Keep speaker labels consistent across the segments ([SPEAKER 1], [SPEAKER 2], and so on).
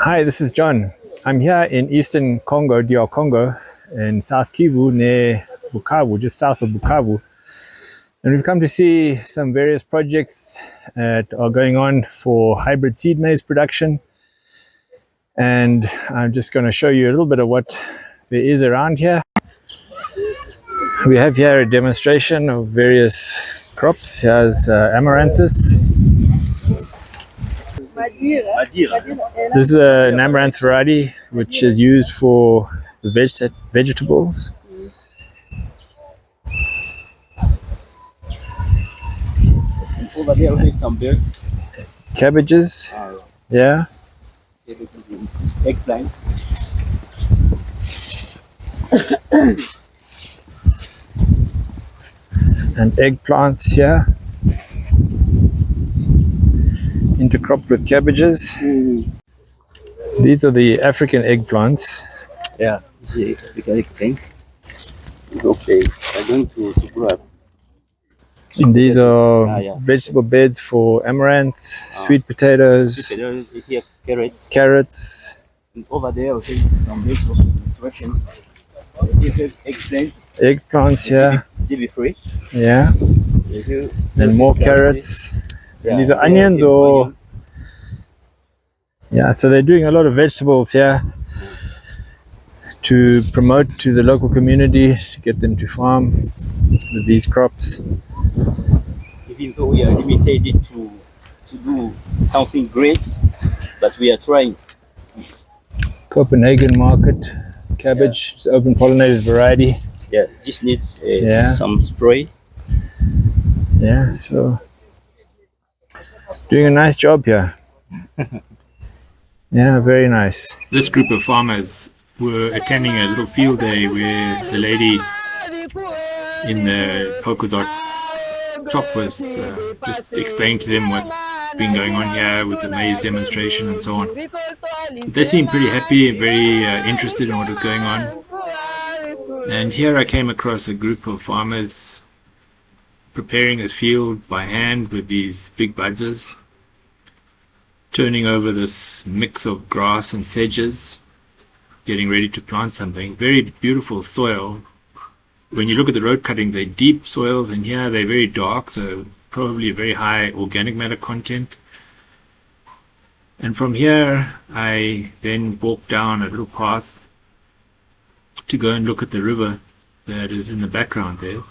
[SPEAKER 1] Hi, this is John. I'm here in eastern Congo, DR Congo, in South Kivu near Bukavu, just south of Bukavu. And we've come to see some various projects that are going on for hybrid seed maize production. And I'm just going to show you a little bit of what there is around here. We have here a demonstration of various crops. Here's amaranthus. This is an amaranth variety which is used for vegetables.
[SPEAKER 2] Over there we have some birds.
[SPEAKER 1] Cabbages. Yeah.
[SPEAKER 2] Eggplants.
[SPEAKER 1] And eggplants here. Intercropped with cabbages. These are the African eggplants.
[SPEAKER 2] Yeah, this is the African eggplant. Okay, I'm going to grow up.
[SPEAKER 1] And these are vegetable beds for amaranth, sweet potatoes,
[SPEAKER 2] here,
[SPEAKER 1] carrots.
[SPEAKER 2] And over there, we have some beds of construction. Here we have eggplants.
[SPEAKER 1] Eggplants here.
[SPEAKER 2] Give free.
[SPEAKER 1] Yeah. And more carrots. And these are onions or... Yeah, so they're doing a lot of vegetables here to promote to the local community, to get them to farm with these crops.
[SPEAKER 2] Even though we are limited to do something great, but we are trying.
[SPEAKER 1] Copenhagen market cabbage, it's open pollinated variety.
[SPEAKER 2] Yeah, just need some spray.
[SPEAKER 1] Yeah, so doing a nice job here. Yeah, very nice.
[SPEAKER 3] This group of farmers were attending a little field day where the lady in the polka dot top was just explaining to them what's been going on here with the maize demonstration and so on. They seemed pretty happy and very interested in what was going on. And here I came across a group of farmers preparing this field by hand with these big buzzers, turning over this mix of grass and sedges, getting ready to plant something. Very beautiful soil. When you look at the road cutting, they're deep soils, and here they're very dark, so probably a very high organic matter content. And from here, I then walked down a little path to go and look at the river that is in the background there.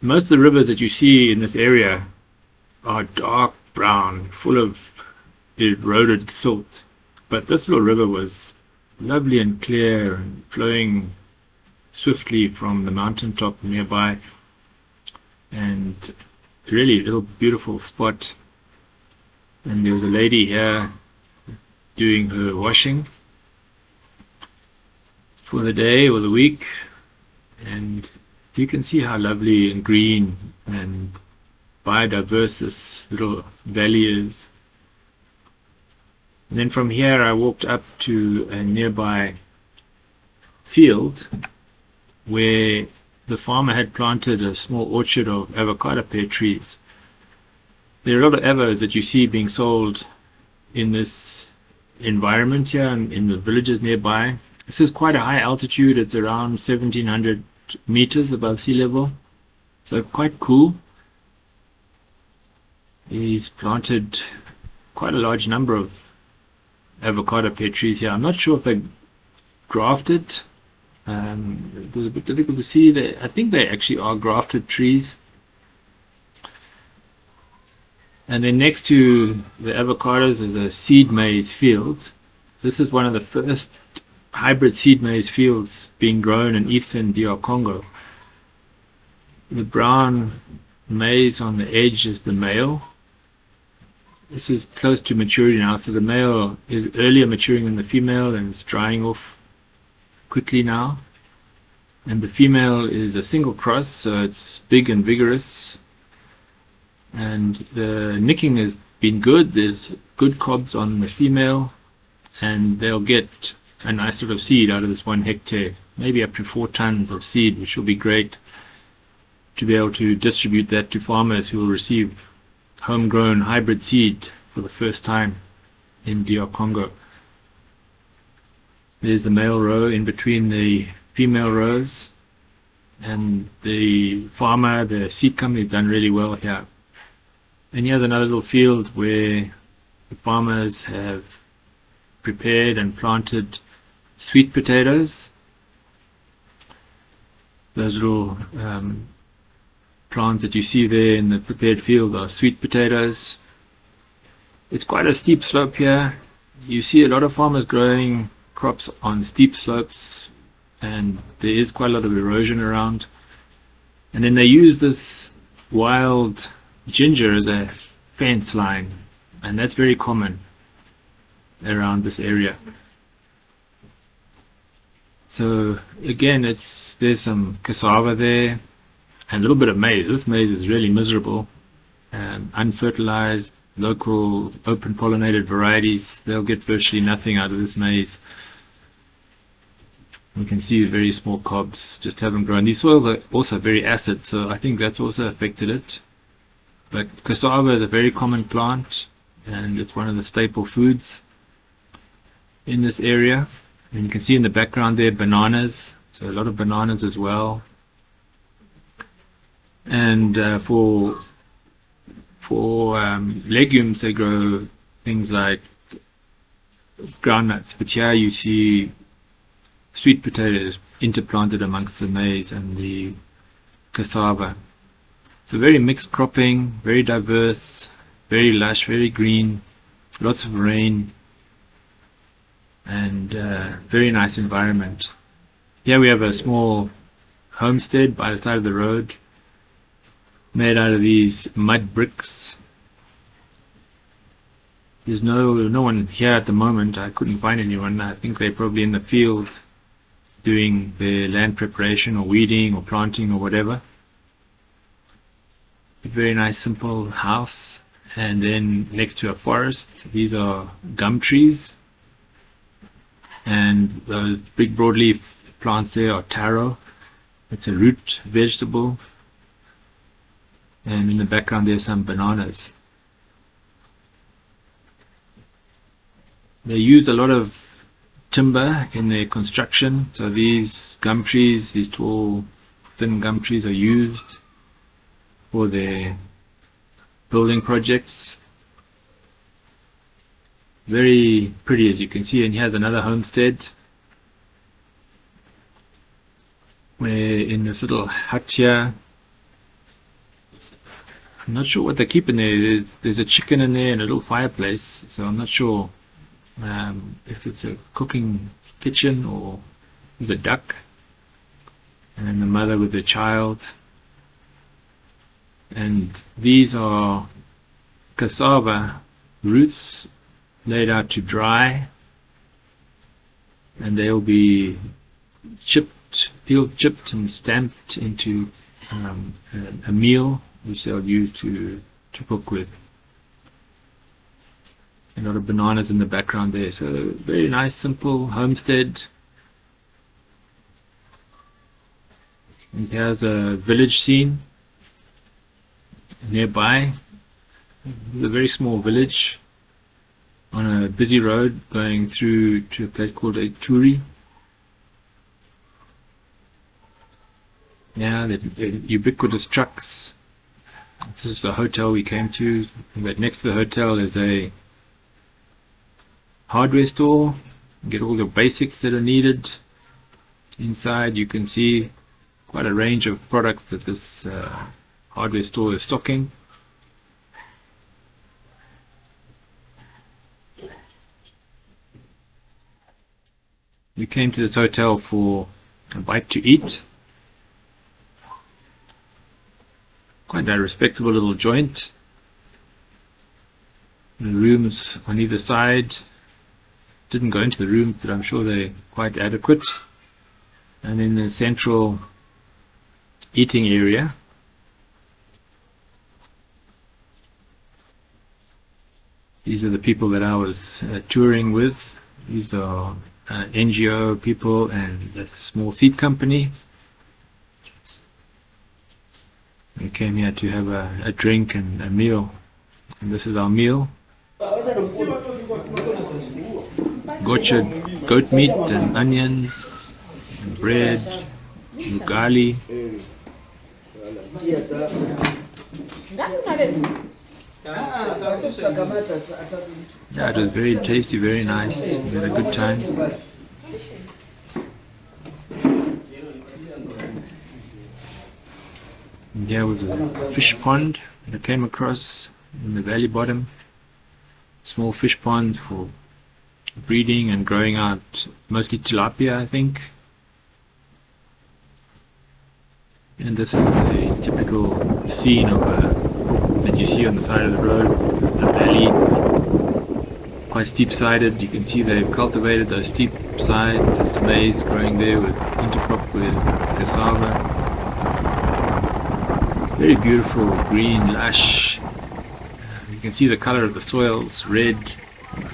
[SPEAKER 3] Most of the rivers that you see in this area are dark brown, full of eroded silt. But this little river was lovely and clear and flowing swiftly from the mountaintop nearby. And really a little beautiful spot. And there was a lady here doing her washing for the day or the week. And you can see how lovely and green and biodiverse this little valley is. And then from here I walked up to a nearby field where the farmer had planted a small orchard of avocado pear trees. There are a lot of avos that you see being sold in this environment here and in the villages nearby. This is quite a high altitude. It's around 1700 meters above sea level, so quite cool. He's planted quite a large number of avocado pear trees here. I'm not sure if they grafted. It was a bit difficult to see. I think they actually are grafted trees. And then next to the avocados is a seed maize field. This is one of the first hybrid seed maize fields being grown in eastern DR Congo. The brown maize on the edge is the male. This is close to maturity now, so the male is earlier maturing than the female and it's drying off quickly now. And the female is a single cross, so it's big and vigorous. And the nicking has been good. There's good cobs on the female, and they'll get a nice sort of seed out of this 1 hectare, maybe up to 4 tons of seed, which will be great to be able to distribute that to farmers who will receive homegrown hybrid seed for the first time in DR Congo. There's the male row in between the female rows, and the farmer, the seed company, has done really well here. And here's another little field where the farmers have prepared and planted sweet potatoes. Those little plants that you see there in the prepared field are sweet potatoes. It's quite a steep slope here. You see a lot of farmers growing crops on steep slopes, and there is quite a lot of erosion around. And then they use this wild ginger as a fence line, and that's very common around this area. So again, there's some cassava there and a little bit of maize. This maize is really miserable, unfertilized, local open pollinated varieties. They'll get virtually nothing out of this maize. You can see very small cobs just haven't grown. These soils are also very acid, so I think that's also affected it. But cassava is a very common plant, and it's one of the staple foods in this area. And you can see in the background there bananas, so a lot of bananas as well. And for legumes, they grow things like groundnuts, but here you see sweet potatoes interplanted amongst the maize and the cassava. It's a very mixed cropping, very diverse, very lush, very green, lots of rain, and very nice environment. Here we have a small homestead by the side of the road, made out of these mud bricks. There's no one here at the moment. I couldn't find anyone. I think they're probably in the field doing their land preparation or weeding or planting or whatever. A very nice simple house, and then next to a forest, these are gum trees, and those big broadleaf plants there are taro. It's a root vegetable, and in the background there's some bananas. They use a lot of timber in their construction, so these gum trees, these tall thin gum trees, are used for their building projects. Very pretty, as you can see. And here's another homestead where in this little hut here, I'm not sure what they keep in there. There's a chicken in there and a little fireplace, so I'm not sure if it's a cooking kitchen or there's a duck, and then the mother with the child. And these are cassava roots laid out to dry, and they'll be peeled, chipped and stamped into a meal which they'll use to cook with. A lot of bananas in the background there, so very nice simple homestead. And here's a village scene nearby. It's a very small village on a busy road going through to a place called a Turi. Yeah, the ubiquitous trucks. This is the hotel we came to, but next to the hotel is a hardware store. You get all the basics that are needed. Inside you can see quite a range of products that this hardware store is stocking. We came to this hotel for a bite to eat. Quite a respectable little joint. The rooms on either side. Didn't go into the room, but I'm sure they're quite adequate. And in the central eating area, these are the people that I was touring with. These are NGO people and a small seed company. We came here to have a drink and a meal. And this is our meal. Gocha goat meat and onions and bread, ugali. Yeah, it was very tasty, very nice. We had a good time. And here was a fish pond that I came across in the valley bottom. Small fish pond for breeding and growing out mostly tilapia, I think. And this is a typical scene of that you see on the side of the road, a valley, quite steep-sided. You can see they've cultivated those steep sides. There's maize growing there with intercrop with cassava. Very beautiful, green, lush. You can see the color of the soils, red,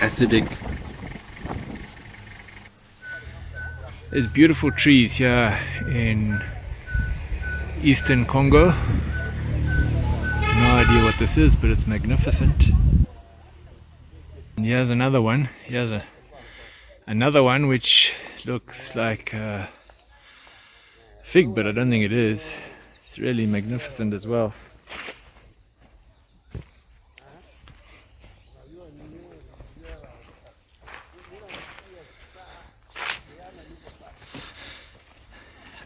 [SPEAKER 3] acidic.
[SPEAKER 1] There's beautiful trees here in eastern Congo. No idea what this is, but it's magnificent. And here's another one. Here's another one which looks like a fig, but I don't think it is. It's really magnificent as well.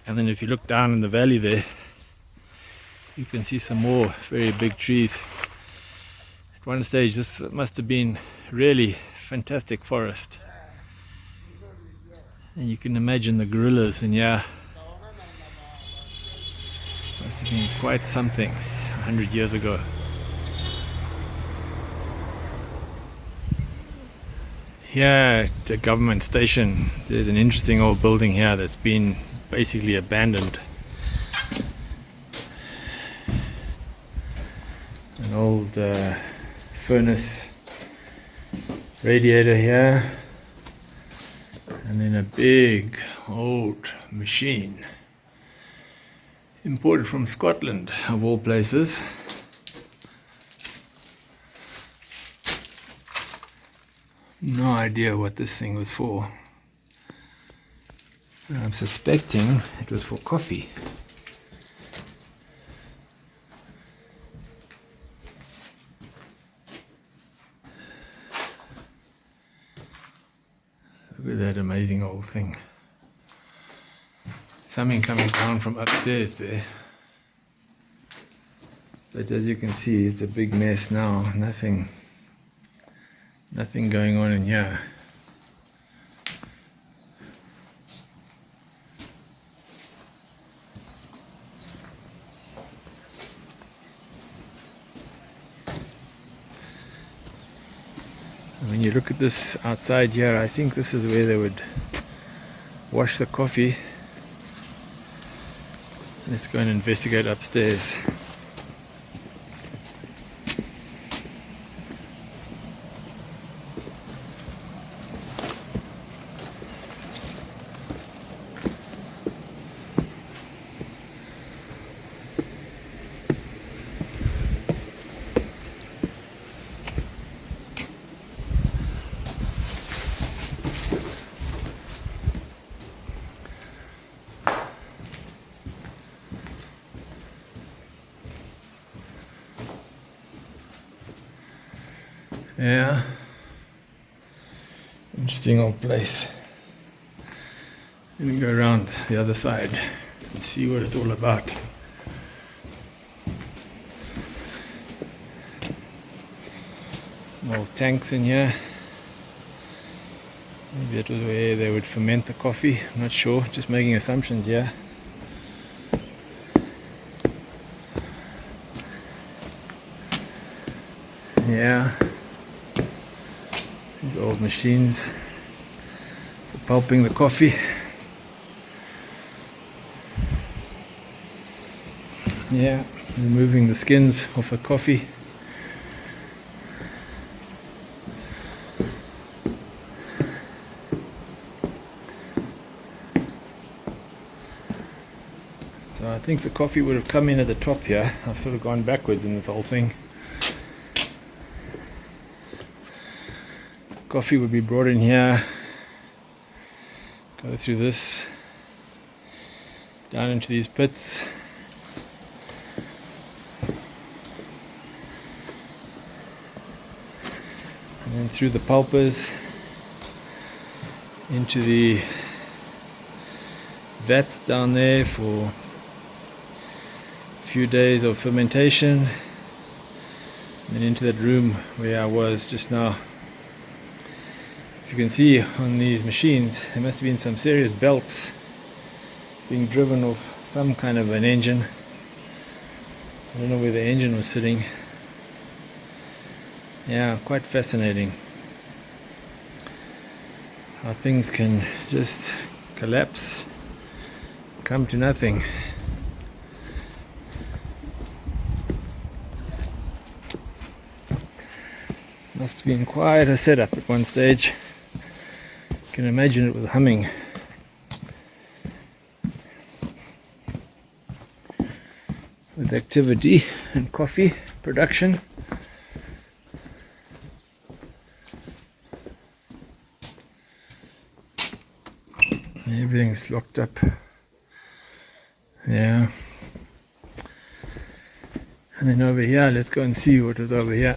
[SPEAKER 1] And then if you look down in the valley there, you can see some more very big trees. At one stage this must have been really fantastic forest. And you can imagine the gorillas in here. Must have been quite something 100 years ago. Here at the government station, there's an interesting old building here that's been basically abandoned. An old furnace radiator here, and then a big old machine imported from Scotland, of all places. No idea what this thing was for. I'm suspecting it was for coffee. Look at that amazing old thing. Something coming down from upstairs there. But as you can see, it's a big mess now. Nothing going on in here. When you look at this outside here, I think this is where they would wash the coffee. Let's go and investigate upstairs. Yeah, interesting old place. Let me go around the other side and see what it's all about. Some old tanks in here. Maybe that was where they would ferment the coffee. I'm not sure, just making assumptions here. Yeah. These old machines for pulping the coffee. Yeah, removing the skins off the coffee. So I think the coffee would have come in at the top here. I've sort of gone backwards in this whole thing. Coffee would be brought in here, go through this, down into these pits. And then through the pulpers into the vats down there for a few days of fermentation, and then into that room where I was just now. If you can see on these machines, there must have been some serious belts being driven off some kind of an engine. I don't know where the engine was sitting. Yeah, quite fascinating how things can just collapse, come to nothing. Must have been quite a setup at one stage. You can imagine it was humming. With activity and coffee production. Everything's locked up. Yeah. And then over here, let's go and see what was over here.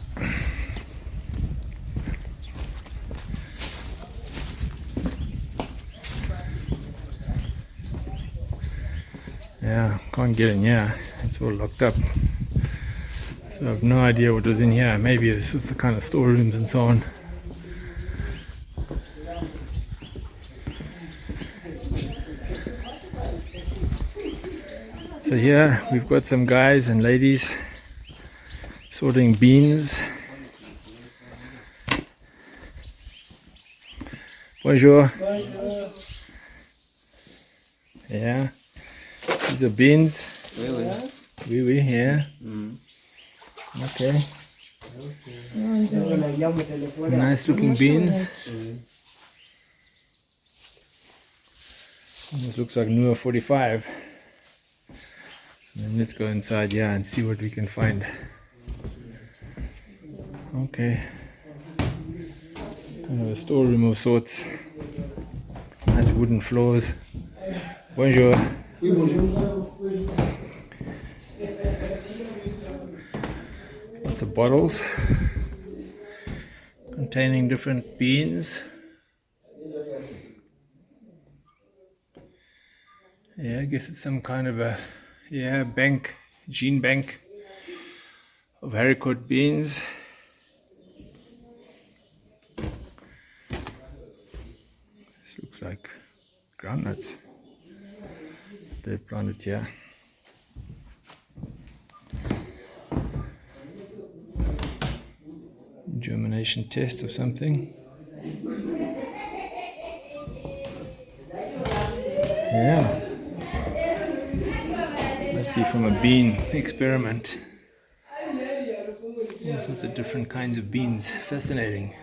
[SPEAKER 1] Yeah, can't get in here. It's all locked up. So I have no idea what was in here. Maybe this is the kind of storerooms and so on. So here we've got some guys and ladies sorting beans. Bonjour. Bonjour. Yeah. These are beans. Oui, oui, yeah. Okay. Nice looking beans. This looks like Nua 45. And let's go inside, yeah, and see what we can find. Okay. Kind of a storeroom of sorts. Nice wooden floors. Bonjour. Oui, bonjour. Lots of bottles containing different beans. Yeah, I guess it's some kind of a bank, gene bank of haricot beans. This looks like groundnuts they planted here. Germination test of something. Yeah. Must be from a bean experiment. All sorts of different kinds of beans. Fascinating.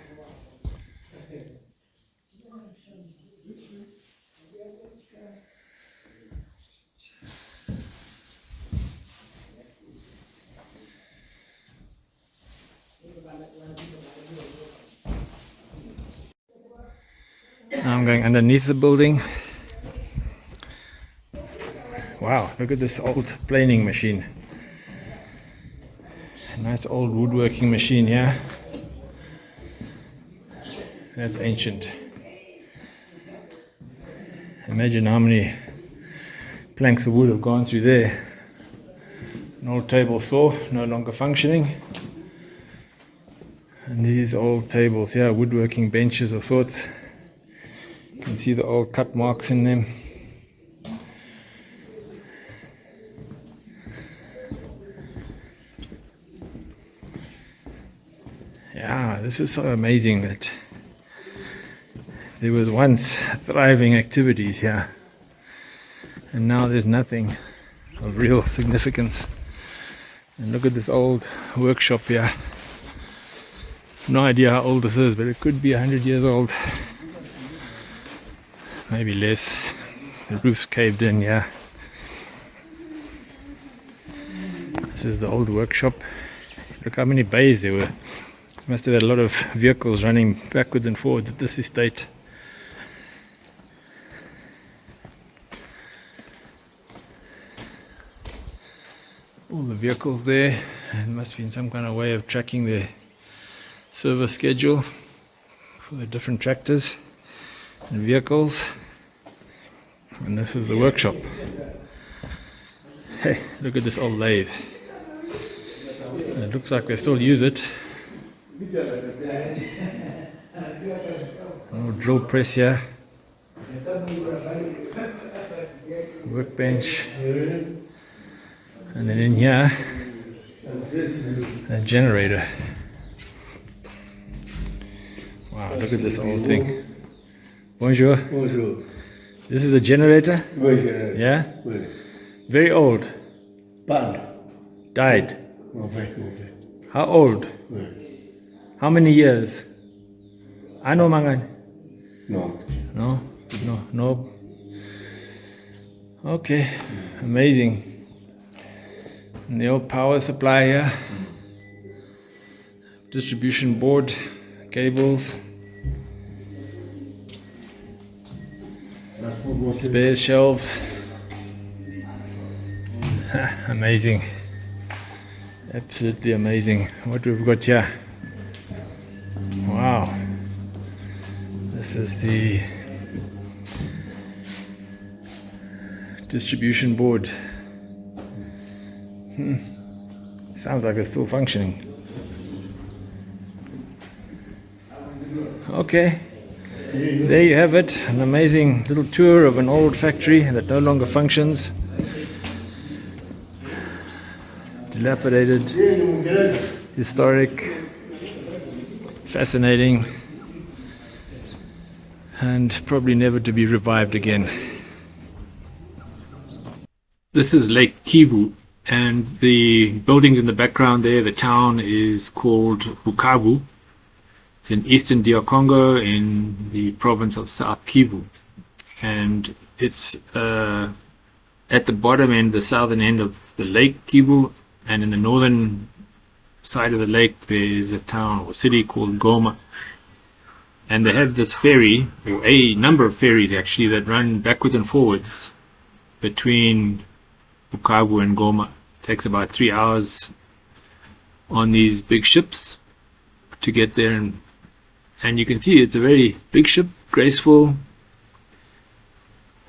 [SPEAKER 1] Now I'm going underneath the building. Wow, look at this old planing machine. A nice old woodworking machine here. That's ancient. Imagine how many planks of wood have gone through there. An old table saw, no longer functioning. And these old tables here, woodworking benches of sorts. You can see the old cut marks in them. Yeah, this is so amazing that there was once thriving activities here, and now there's nothing of real significance. And look at this old workshop here. No idea how old this is, but it could be 100 years old. Maybe less. The roof's caved in, yeah. This is the old workshop. Look how many bays there were. Must have had a lot of vehicles running backwards and forwards at this estate. All the vehicles there. It must be in some kind of way of tracking the service schedule for the different tractors and vehicles. And this is the workshop. Hey, look at this old lathe. And it looks like they still use it. Oh, drill press here. Workbench. And then in here, a generator. Wow, look at this old thing. Bonjour.
[SPEAKER 4] Bonjour.
[SPEAKER 1] This is a generator?
[SPEAKER 4] Oui.
[SPEAKER 1] Yeah?
[SPEAKER 4] Oui.
[SPEAKER 1] Very old.
[SPEAKER 4] Panne.
[SPEAKER 1] Died.
[SPEAKER 4] Mauvais.
[SPEAKER 1] How old?
[SPEAKER 4] Oui.
[SPEAKER 1] How many years? I know Mangan.
[SPEAKER 4] No.
[SPEAKER 1] No. Okay, amazing. And the old power supply here. Distribution board, cables. Spare shelves. Amazing. Absolutely amazing. What we've got here. Wow. This is the distribution board. Sounds like it's still functioning. Okay. There you have it, an amazing little tour of an old factory that no longer functions. Dilapidated, historic, fascinating, and probably never to be revived again.
[SPEAKER 3] This is Lake Kivu, and the buildings in the background there, the town is called Bukavu. It's in eastern DR Congo in the province of South Kivu, and it's at the bottom end, the southern end of the Lake Kivu, and in the northern side of the lake there is a town or city called Goma, and they have this ferry, or a number of ferries actually, that run backwards and forwards between Bukavu and Goma. It takes about 3 hours on these big ships to get there, and you can see it's a very big ship, graceful,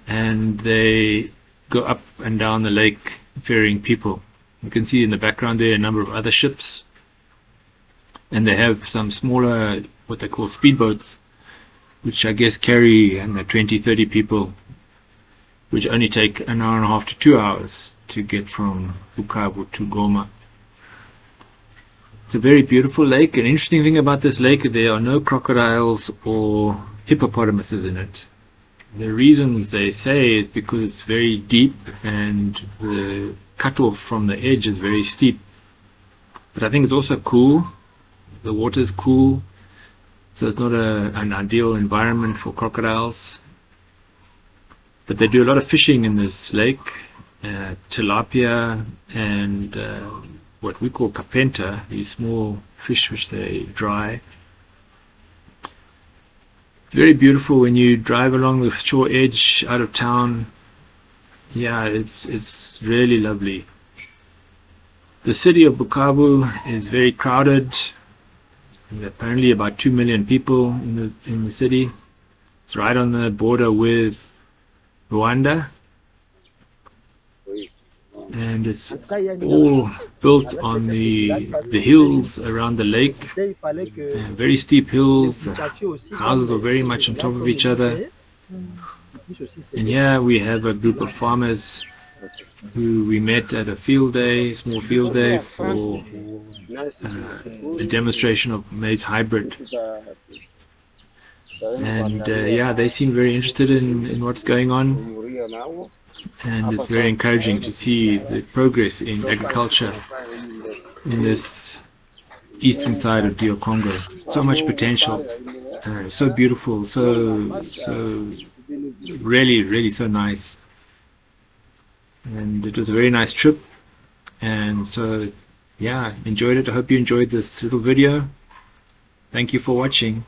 [SPEAKER 3] and they go up and down the lake ferrying people. You can see in the background there a number of other ships, and they have some smaller, what they call speedboats, which I guess carry 20-30 people, which only take an hour and a half to 2 hours to get from Bukavu to Goma. It's a very beautiful lake. An interesting thing about this lake, there are no crocodiles or hippopotamuses in it. The reasons they say is because it's very deep and the cutoff from the edge is very steep. But I think it's also cool. The water is cool, so it's not an ideal environment for crocodiles. But they do a lot of fishing in this lake, tilapia and what we call kapenta, these small fish which they dry. Very beautiful when you drive along the shore edge out of town. Yeah, it's really lovely. The city of Bukavu is very crowded. There are apparently about 2 million people in the city. It's right on the border with Rwanda, and it's all built on the hills around the lake, very steep hills. The houses are very much on top of each other, and here we have a group of farmers who we met at a field day, small field day, for a demonstration of maize hybrid. And yeah, they seem very interested in what's going on, and it's very encouraging to see the progress in agriculture in this eastern side of DR Congo. So much potential, so beautiful, so really so nice. And it was a very nice trip. And so, yeah, enjoyed it. I hope you enjoyed this little video. Thank you for watching.